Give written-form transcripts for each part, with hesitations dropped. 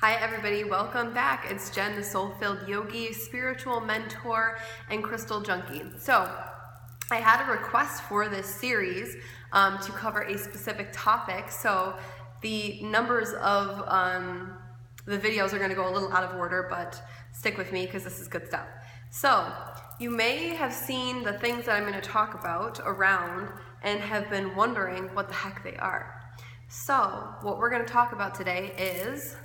Hi everybody, welcome back. It's Jen, the Soul-Filled Yogi, spiritual mentor, and crystal junkie. So, I had a request for this series to cover a specific topic, so the numbers of the videos are going to go a little out of order, but stick with me because this is good stuff. So, you may have seen the things that I'm going to talk about around and have been wondering what the heck they are. So, what we're going to talk about today is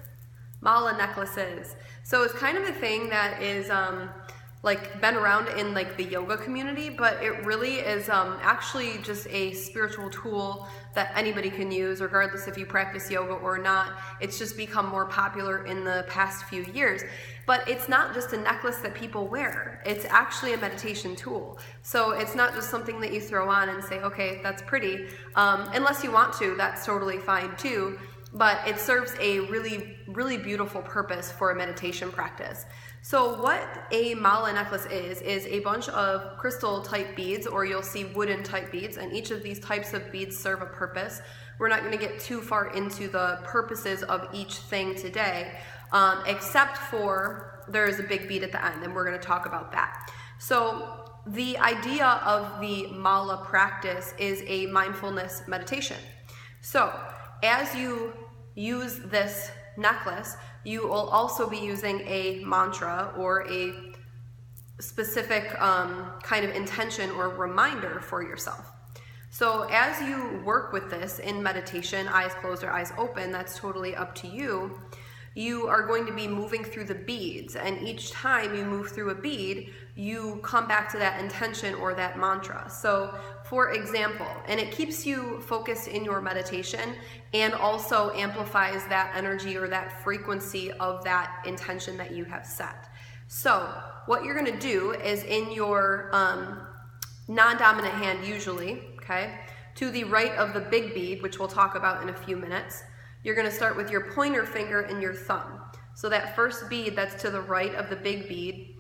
mala necklaces. So it's kind of a thing that is been around in the yoga community, but it really is actually just a spiritual tool that anybody can use regardless if you practice yoga or not. It's just become more popular in the past few years. But it's not just a necklace that people wear. It's actually a meditation tool. So it's not just something that you throw on and say, okay, that's pretty. Unless you want to, that's totally fine too. But it serves a really, really beautiful purpose for a meditation practice. So what a mala necklace is a bunch of crystal type beads, or you'll see wooden type beads, and each of these types of beads serve a purpose. We're not going to get too far into the purposes of each thing today, except for there is a big bead at the end, and we're going to talk about that. So the idea of the mala practice is a mindfulness meditation. So as you use this necklace, you will also be using a mantra or a specific kind of intention or reminder for yourself. So as you work with this in meditation, eyes closed or eyes open, that's totally up to you. You are going to be moving through the beads, and each time you move through a bead, you come back to that intention or that mantra. So, for example, and it keeps you focused in your meditation and also amplifies that energy or that frequency of that intention that you have set. So, what you're going to do is in your non-dominant hand usually, okay, to the right of the big bead, which we'll talk about in a few minutes, you're going to start with your pointer finger and your thumb. So that first bead that's to the right of the big bead,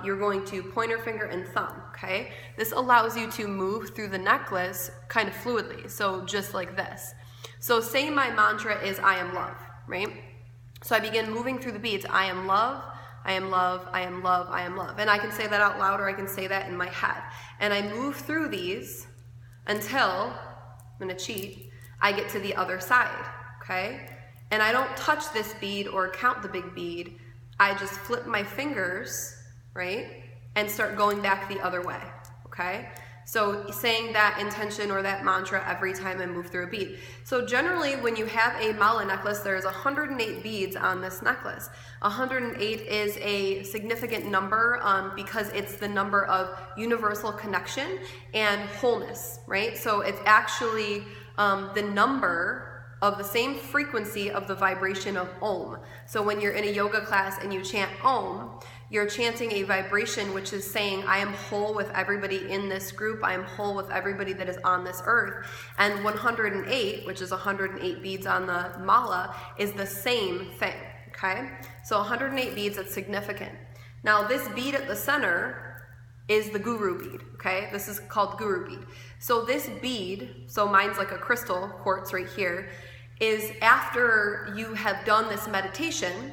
you're going to pointer finger and thumb, okay? This allows you to move through the necklace kind of fluidly, so just like this. So say my mantra is I am love, right? So I begin moving through the beads, I am love, I am love, I am love, I am love. And I can say that out loud or I can say that in my head. And I move through these until, I'm going to cheat, I get to the other side. Okay? And I don't touch this bead or count the big bead. I just flip my fingers, right? And start going back the other way. Okay? So saying that intention or that mantra every time I move through a bead. So generally when you have a mala necklace, there's 108 beads on this necklace. 108 is a significant number because it's the number of universal connection and wholeness, right? So it's actually the number of the same frequency of the vibration of Om. So when you're in a yoga class and you chant Om, you're chanting a vibration which is saying, I am whole with everybody in this group, I am whole with everybody that is on this earth. And 108, which is 108 beads on the mala, is the same thing, okay? So 108 beads, that's significant. Now this bead at the center is the guru bead, okay? This is called guru bead. So this bead, so mine's like a crystal quartz right here, is after you have done this meditation,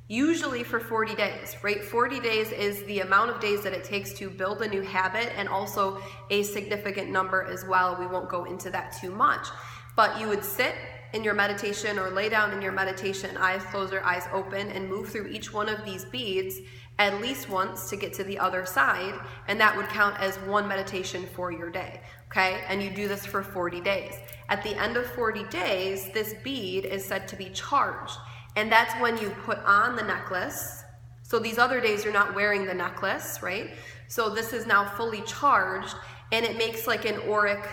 usually for 40 days, right? 40 days is the amount of days that it takes to build a new habit, and also a significant number as well. We won't go into that too much. But you would sit in your meditation or lay down in your meditation, eyes closed or eyes open, and move through each one of these beads at least once to get to the other side, and that would count as one meditation for your day, okay? And you do this for 40 days. At the end of 40 days, this bead is said to be charged, and that's when you put on the necklace. So these other days you're not wearing the necklace, right? So this is now fully charged, and it makes like an auric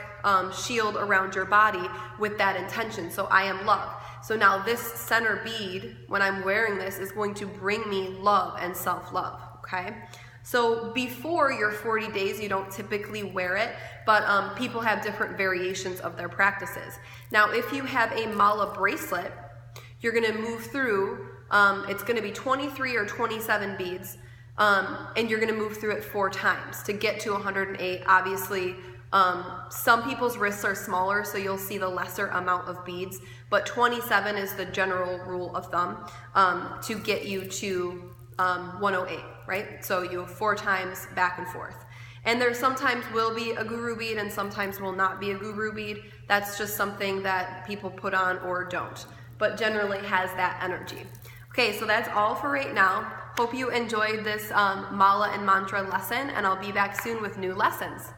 shield around your body with that intention. So I am love. So now this center bead, when I'm wearing this, is going to bring me love and self-love, okay? So before your 40 days, you don't typically wear it, but people have different variations of their practices. Now, if you have a mala bracelet, you're gonna move through, it's gonna be 23 or 27 beads, and you're gonna move through it 4 times to get to 108. Obviously, Some people's wrists are smaller, so you'll see the lesser amount of beads, but 27 is the general rule of thumb to get you to 108, right? So you have 4 times back and forth. And there sometimes will be a guru bead and sometimes will not be a guru bead. That's just something that people put on or don't, but generally has that energy. Okay, so that's all for right now. Hope you enjoyed this mala and mantra lesson, and I'll be back soon with new lessons.